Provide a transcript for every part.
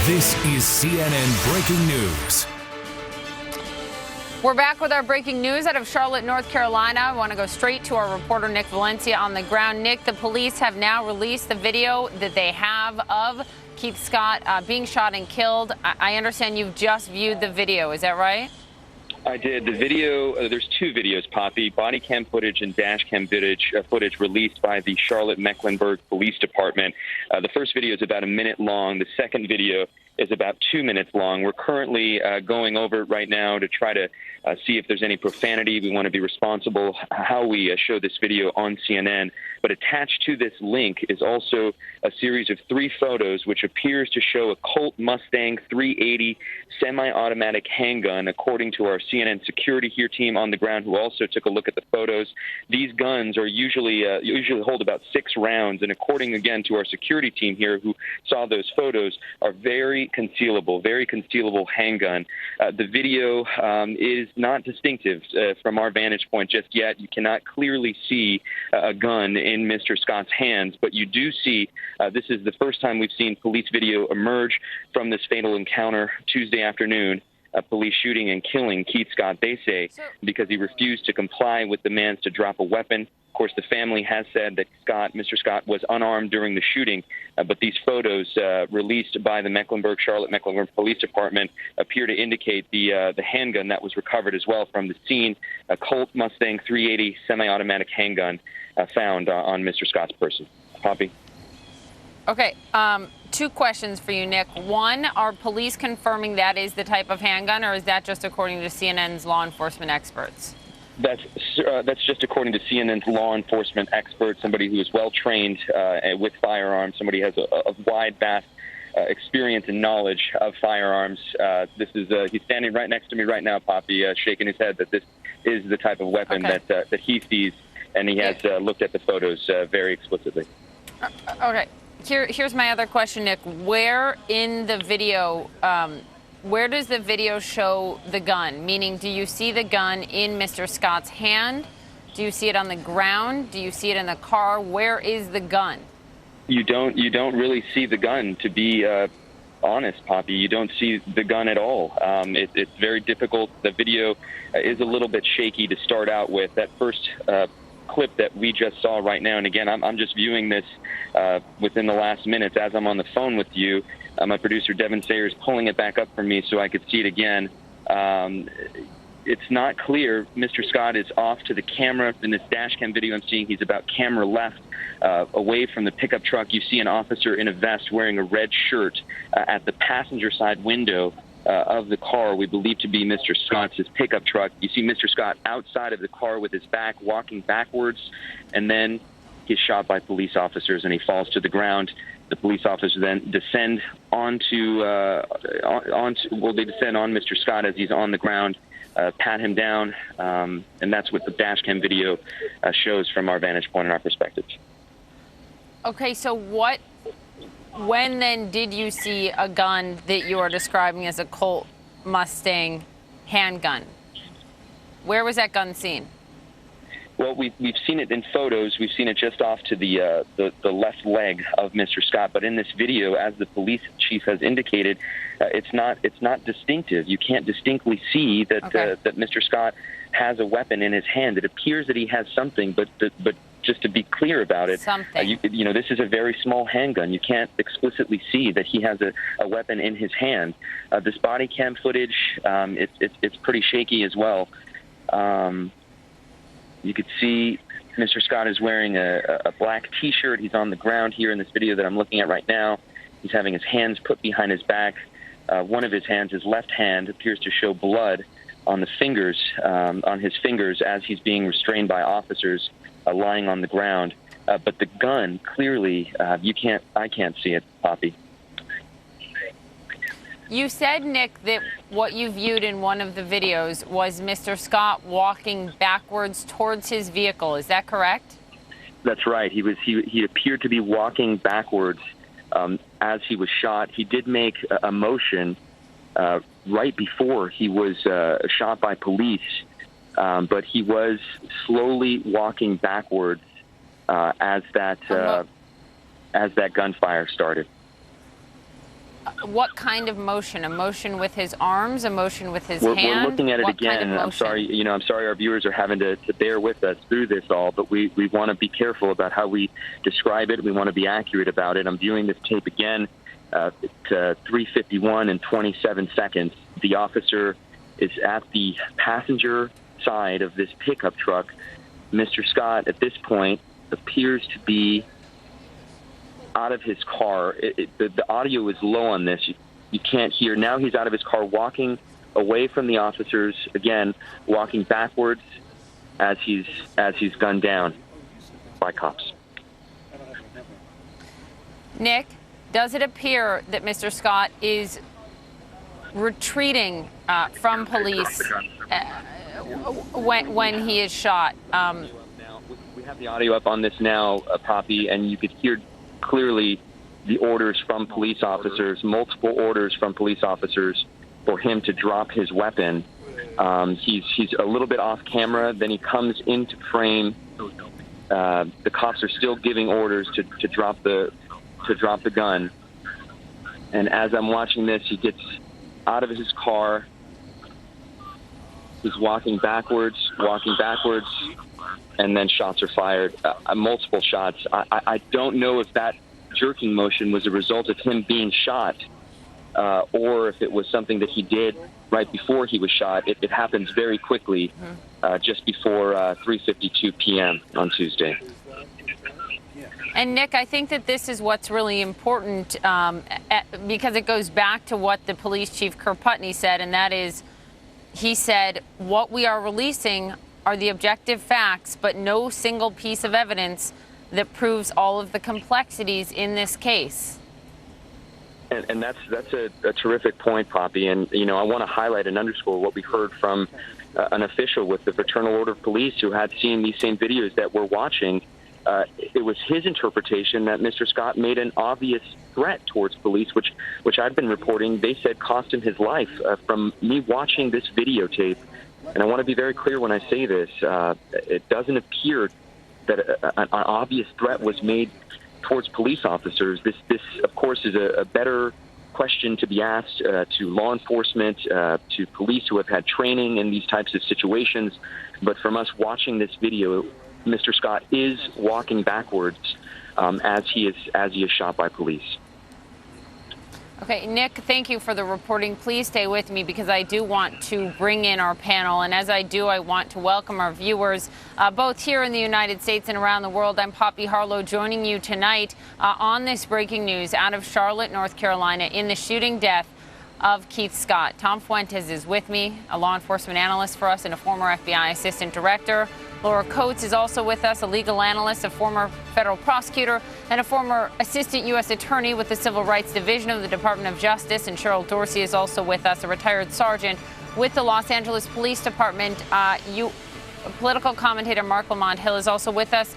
This is CNN Breaking News. We're back with our breaking news out of Charlotte, North Carolina. I want to go straight to our reporter, Nick Valencia, on the ground. Nick, the police have now released the video that they have of Keith Scott being shot and killed. I understand you've just viewed the video. Is that right? I did. The video, there's two videos, Poppy, body cam footage and dash cam footage released by the Charlotte Mecklenburg Police Department. The first video is about a minute long. The second video is about 2 minutes long. We're currently going over it right now to try to see if there's any profanity. We want to be responsible how we show this video on CNN. But attached to this link is also a series of 3 photos, which appears to show a Colt Mustang 380 semi-automatic handgun, according to our CNN security here team on the ground, who also took a look at the photos. These guns are usually hold about 6 rounds, and according again to our security team here, who saw those photos, are very concealable handgun. The video is not distinctive from our vantage point just yet. You cannot clearly see a gun in Mr. Scott's hands, but you do see this is the first time we've seen police video emerge from this fatal encounter Tuesday afternoon. Police shooting and killing Keith Scott, they say, because he refused to comply with demands to drop a weapon. Of course, the family has said that Mr. Scott was unarmed during the shooting, but these photos released by the Charlotte Mecklenburg Police Department appear to indicate the handgun that was recovered as well from the scene, a Colt Mustang 380 semi-automatic handgun found on Mr. Scott's person. Poppy? Okay, 2 questions for you, Nick. One, are police confirming that is the type of handgun, or is that just according to CNN's law enforcement experts? That's just according to CNN's law enforcement expert, somebody who is well-trained with firearms, somebody who has a wide, vast experience and knowledge of firearms. He's standing right next to me right now, Poppy, shaking his head that this is the type of weapon that he sees, and he has looked at the photos very explicitly. Okay. Here's my other question, Nick. Where in the video, where does the video show the gun? Meaning, do you see the gun in Mr. Scott's hand? Do you see it on the ground? Do you see it in the car? Where is the gun? You don't really see the gun, to be honest, Poppy. You don't see the gun at all. It's very difficult. The video is a little bit shaky to start out with. That first clip that we just saw right now, and again, I'm just viewing this within the last minutes as I'm on the phone with you. My producer, Devin Sayers, pulling it back up for me so I could see it again. It's not clear. Mr. Scott is off to the camera. In this dash cam video I'm seeing, he's about camera left, away from the pickup truck. You see an officer in a vest wearing a red shirt at the passenger side window of the car we believe to be Mr. Scott's pickup truck. You see Mr. Scott outside of the car with his back, walking backwards, and then he's shot by police officers and he falls to the ground. The police officers then descend they descend on Mr. Scott as he's on the ground, pat him down, and that's what the dash cam video shows from our vantage point and our perspective. Okay, so when then did you see a gun that you are describing as a Colt Mustang handgun? Where was that gun seen? Well, we've seen it in photos. We've seen it just off to the left leg of Mr. Scott. But in this video, as the police chief has indicated, it's not distinctive. You can't distinctly see that that Mr. Scott has a weapon in his hand. It appears that he has something, but just to be clear about it, this is a very small handgun. You can't explicitly see that he has a weapon in his hand. This body cam footage, it's pretty shaky as well. You could see Mr. Scott is wearing a black T-shirt. He's on the ground here in this video that I'm looking at right now. He's having his hands put behind his back. One of his hands, his left hand, appears to show blood on the fingers, on his fingers as he's being restrained by officers lying on the ground. But the gun, clearly, I can't see it, Poppy. You said, Nick, that what you viewed in one of the videos was Mr. Scott walking backwards towards his vehicle. Is that correct? That's right. He appeared to be walking backwards as he was shot. He did make a motion right before he was shot by police, but he was slowly walking backwards as that gunfire started. what kind of motion? A motion with his arms? A motion with his hand? We're looking at it what again. Kind of I'm sorry. I'm sorry our viewers are having to bear with us through this all, but we want to be careful about how we describe it. We want to be accurate about it. I'm viewing this tape again. It's 3:51 and 27 seconds. The officer is at the passenger side of this pickup truck. Mr. Scott, at this point, appears to be out of his car. The audio is low on this. You can't hear. Now he's out of his car, walking away from the officers, again, walking backwards as he's gunned down by cops. Nick, does it appear that Mr. Scott is retreating from police when he is shot? We have the audio up on this now, Poppy, and you could hear clearly the orders from police officers, multiple orders from police officers for him to drop his weapon. He's a little bit off camera, then he comes into frame. The cops are still giving orders to drop the gun. And as I'm watching this, he gets out of his car. He's walking backwards, and then shots are fired, multiple shots. I don't know if that jerking motion was a result of him being shot or if it was something that he did right before he was shot. It happens very quickly, just before 3:52 p.m. on Tuesday. And Nick, I think that this is what's really important because it goes back to what the police chief, Kurt Putney, said, and that is, he said, what we are releasing are the objective facts, but no single piece of evidence that proves all of the complexities in this case. And that's a terrific point, Poppy. And, I want to highlight and underscore what we heard from an official with the Fraternal Order of Police who had seen these same videos that we're watching. It was his interpretation that Mr. Scott made an obvious threat towards police, which I've been reporting. They said cost him his life. From me watching this videotape, and I want to be very clear when I say this, it doesn't appear that an obvious threat was made towards police officers. This of course, is a better question to be asked to law enforcement, to police who have had training in these types of situations. But from us watching this video, Mr. Scott is walking backwards as he is shot by police. Okay, Nick, thank you for the reporting. Please stay with me because I do want to bring in our panel. And as I do, I want to welcome our viewers, both here in the United States and around the world. I'm Poppy Harlow, joining you tonight on this breaking news out of Charlotte, North Carolina, in the shooting death of Keith Scott. Tom Fuentes is with me, a law enforcement analyst for us and a former FBI assistant director. Laura Coates is also with us, a legal analyst, a former federal prosecutor, and a former assistant U.S. attorney with the Civil Rights Division of the Department of Justice. And Cheryl Dorsey is also with us, a retired sergeant with the Los Angeles Police Department. Political commentator Mark Lamont Hill is also with us.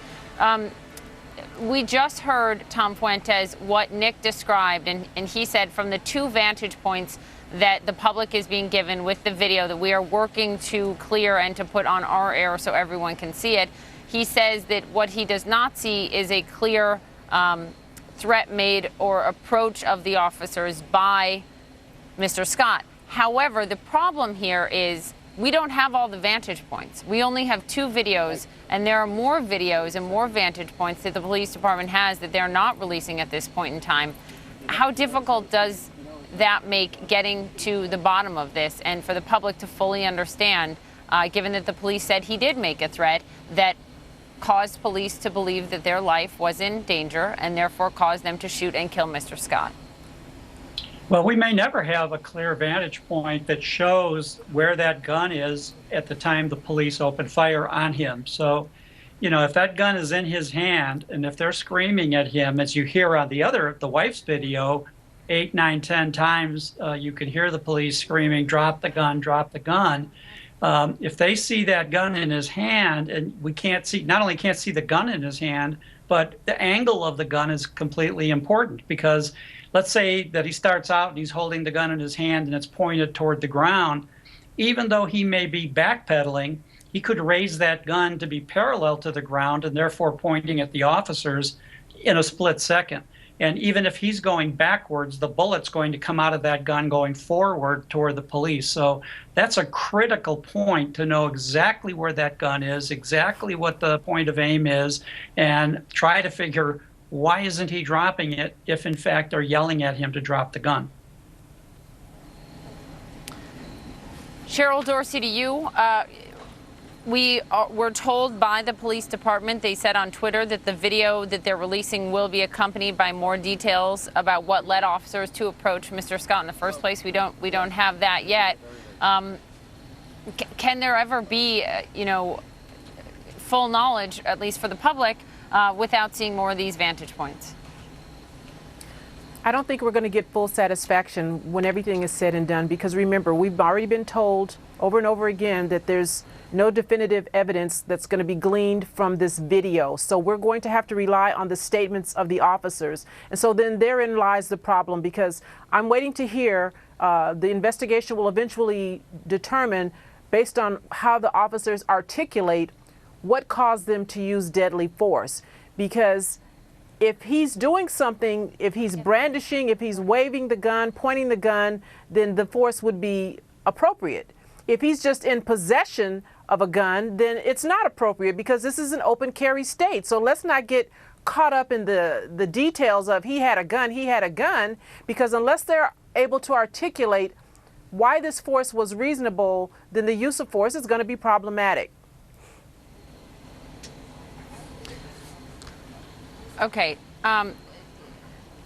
We just heard, Tom Fuentes, what Nick described, and he said from the two vantage points that the public is being given with the video that we are working to clear and to put on our air so everyone can see it. He says that what he does not see is a clear threat made or approach of the officers by Mr. Scott. However, the problem here is we don't have all the vantage points. We only have two videos, and there are more videos and more vantage points that the police department has that they're not releasing at this point in time. How difficult does that make getting to the bottom of this and for the public to fully understand, given that the police said he did make a threat that caused police to believe that their life was in danger and therefore caused them to shoot and kill Mr. Scott? Well, we may never have a clear vantage point that shows where that gun is at the time the police opened fire on him. So, if that gun is in his hand and if they're screaming at him, as you hear on the wife's video, 8, 9, 10 times, you could hear the police screaming, drop the gun, drop the gun. If they see that gun in his hand, and we not only can't see the gun in his hand, but the angle of the gun is completely important, because let's say that he starts out and he's holding the gun in his hand and it's pointed toward the ground. Even though he may be backpedaling, he could raise that gun to be parallel to the ground and therefore pointing at the officers in a split second. And even if he's going backwards, the bullet's going to come out of that gun going forward toward the police. So that's a critical point, to know exactly where that gun is, exactly what the point of aim is, and try to figure, why isn't he dropping it if in fact they're yelling at him to drop the gun? Cheryl Dorsey, to you. We're told by the police department, they said on Twitter, that the video that they're releasing will be accompanied by more details about what led officers to approach Mr. Scott in the first place. We don't have that yet. Can there ever be, full knowledge, at least for the public, without seeing more of these vantage points? I don't think we're going to get full satisfaction when everything is said and done, because remember, we've already been told over and over again that there's no definitive evidence that's going to be gleaned from this video. So we're going to have to rely on the statements of the officers. And so then therein lies the problem, because I'm waiting to hear the investigation will eventually determine, based on how the officers articulate, what caused them to use deadly force. Because if he's doing something, if he's brandishing, if he's waving the gun, pointing the gun, then the force would be appropriate. If he's just in possession of a gun, then it's not appropriate, because this is an open carry state. So let's not get caught up in the details of he had a gun, because unless they're able to articulate why this force was reasonable, then the use of force is going to be problematic. Okay.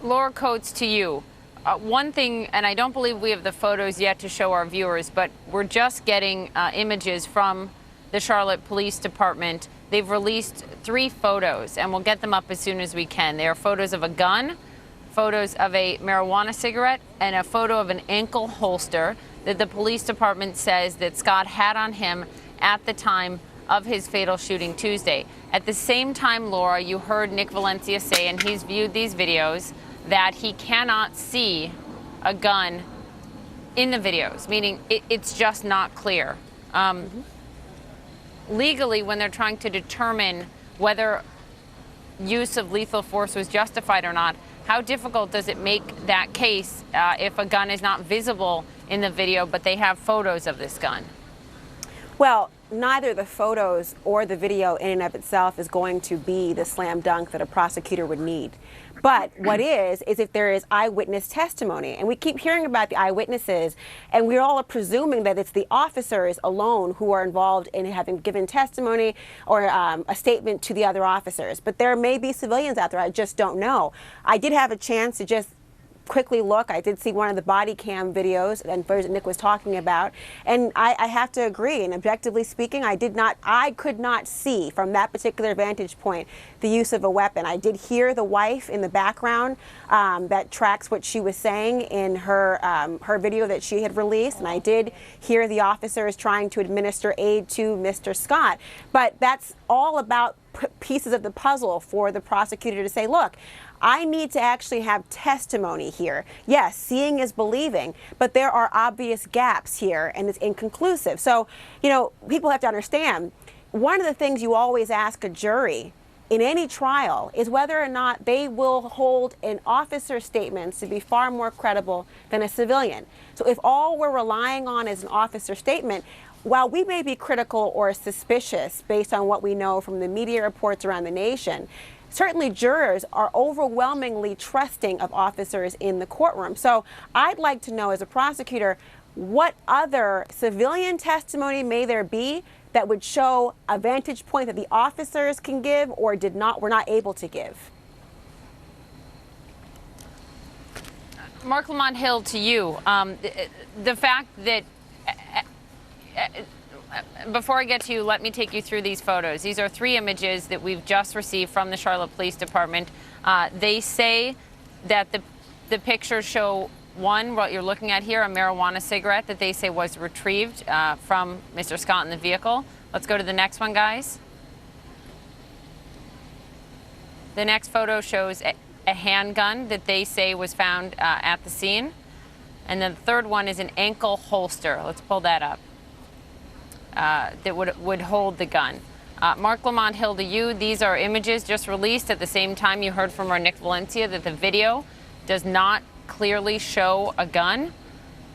Laura Coates, to you. One thing, and I don't believe we have the photos yet to show our viewers, but we're just getting images from the Charlotte Police Department. They've released 3 photos, and we'll get them up as soon as we can. They are photos of a gun, photos of a marijuana cigarette, and a photo of an ankle holster that the police department says that Scott had on him at the time of his fatal shooting Tuesday. At the same time, Laura, you heard Nick Valencia say, and he's viewed these videos, that he cannot see a gun in the videos, meaning it's just not clear. Legally, when they're trying to determine whether use of lethal force was justified or not, how difficult does it make that case if a gun is not visible in the video, but they have photos of this gun? Well, neither the photos or the video in and of itself is going to be the slam dunk that a prosecutor would need. But what is if there is eyewitness testimony. And we keep hearing about the eyewitnesses, and we all are presuming that it's the officers alone who are involved in having given testimony or a statement to the other officers. But there may be civilians out there. I just don't know. I did have a chance to just quickly look. I did see one of the body cam videos and that Nick was talking about, and I have to agree, and objectively speaking, I could not see from that particular vantage point the use of a weapon. I did hear the wife in the background that tracks what she was saying in her her video that she had released, and I did hear the officers trying to administer aid to Mr. Scott. But that's all about pieces of the puzzle for the prosecutor to say, look, I need to actually have testimony here. Yes, seeing is believing, but there are obvious gaps here, and it's inconclusive. So, people have to understand, one of the things you always ask a jury in any trial is whether or not they will hold an officer's statements to be far more credible than a civilian. So if all we're relying on is an officer statement, while we may be critical or suspicious based on what we know from the media reports around the nation, certainly jurors are overwhelmingly trusting of officers in the courtroom. So I'd like to know, as a prosecutor, what other civilian testimony may there be that would show a vantage point that the officers can give or were not able to give? Mark Lamont Hill, to you. The fact that before I get to you, let me take you through these photos. These are 3 images that we've just received from the Charlotte Police Department. They say that the pictures show, one, what you're looking at here, a marijuana cigarette that they say was retrieved from Mr. Scott in the vehicle. Let's go to the next one, guys. The next photo shows a handgun that they say was found at the scene. And then the third one is an ankle holster. Let's pull that up. That would hold the gun. Mark Lamont Hill to you. These are images just released at the same time you heard from our Nick Valencia that the video does not clearly show a gun.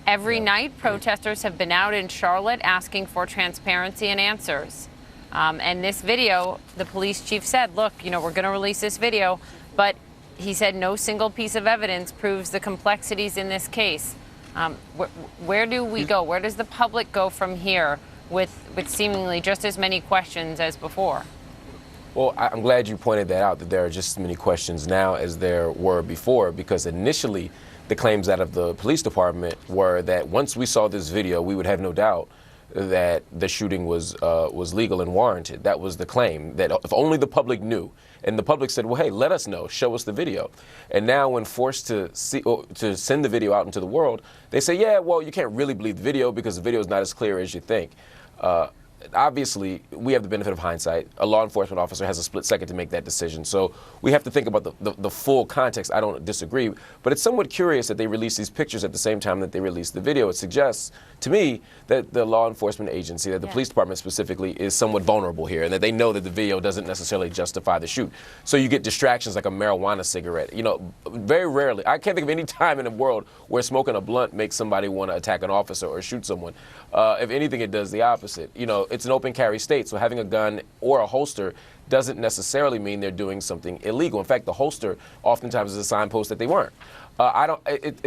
Every night, protesters have been out in Charlotte asking for transparency and answers. And this video, the police chief said, look, we're going to release this video, but he said no single piece of evidence proves the complexities in this case. Where do we go? Where does the public go from here with seemingly just as many questions as before? Well, I'm glad you pointed that out, that there are just as many questions now as there were before, because initially the claims out of the police department were that once we saw this video, we would have no doubt that the shooting was legal and warranted. That was the claim, that if only the public knew. And the public said, well, hey, let us know, show us the video. And now when forced to send the video out into the world, they say, yeah, well, you can't really believe the video because the video is not as clear as you think. Obviously, we have the benefit of hindsight. A law enforcement officer has a split second to make that decision. So we have to think about the full context. I don't disagree. But it's somewhat curious that they release these pictures at the same time that they release the video. It suggests to me that the law enforcement agency, that the police department specifically, is somewhat vulnerable here, and that they know that the video doesn't necessarily justify the shoot. So you get distractions like a marijuana cigarette. Very rarely. I can't think of any time in the world where smoking a blunt makes somebody want to attack an officer or shoot someone. If anything, it does the opposite. It's an open carry state, so having a gun or a holster doesn't necessarily mean they're doing something illegal. In fact, the holster oftentimes is a signpost that they weren't.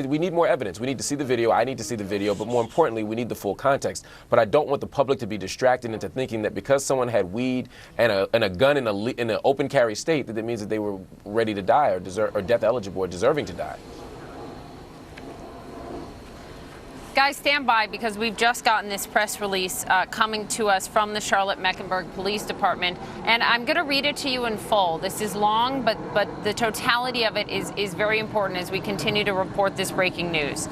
We need more evidence. We need to see the video. I need to see the video, but more importantly, we need the full context. But I don't want the public to be distracted into thinking that because someone had weed and a gun in an open carry state, that means that they were ready to die or death eligible or deserving to die. Guys, stand by, because we've just gotten this press release coming to us from the Charlotte-Mecklenburg Police Department, and I'm going to read it to you in full. This is long, but the totality of it is very important as we continue to report this breaking news.